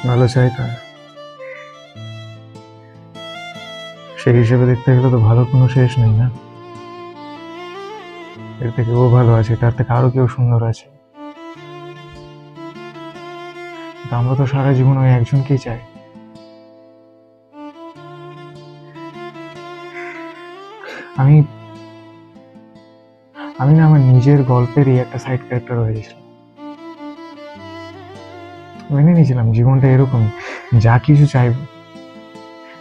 ভালো চাই তার, সেই হিসেবে দেখতে গেলে তো ভালো কোনো শেষ নেই না। এর থেকে ও ভালো আছে, তার থেকে আরো কেউ সুন্দর আছে। কিন্তু আমরা তো সারা জীবন ওই একজনকেই চাই। আমি আমি না আমার নিজের গল্পেরই একটা সাইড ক্যারেক্টার হয়ে গেছিলাম। মেনে নিয়েছিলাম জীবনটা এরকমই, যা কিছু চাইব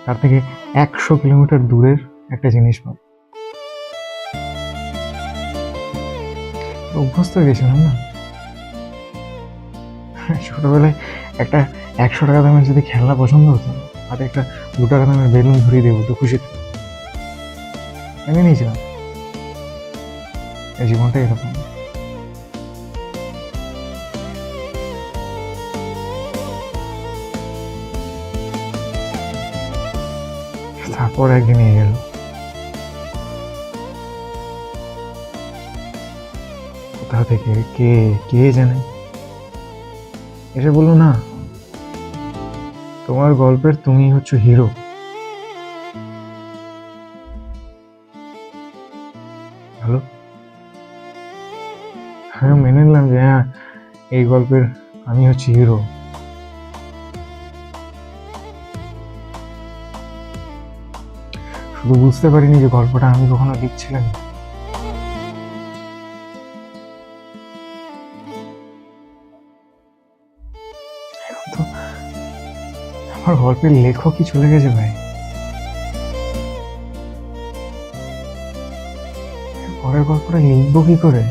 তার থেকে 100 কিলোমিটার দূরের একটা জিনিস পাবো। অভ্যস্ত হয়ে গেছিলাম না। ছোটবেলায় একটা 100 টাকা দামের যদি খেলনা পছন্দ হতো, হাতে একটা 2 টাকা দামের বেলুন ধরিয়ে দেবো তো খুশি থাকতাম। মেনে নিয়েছিলাম এই জীবনটা এরকম। তারপর একদিন নিয়ে গেল, কোথা থেকে কে কে জানে, এসে বললো না তোমার গল্পের তুমি হচ্ছে হিরো। ভালো, আমি মেনে নিলাম যে হ্যাঁ, এই গল্পের আমি হচ্ছে হিরো। শুধু বুঝতে পারিনি যে গল্পটা আমি কখনো লিখছিলাম। এখন তো আমার গল্পের লেখকই চলে গেছে ভাই। পরের গল্পটা লিখবো কি করে?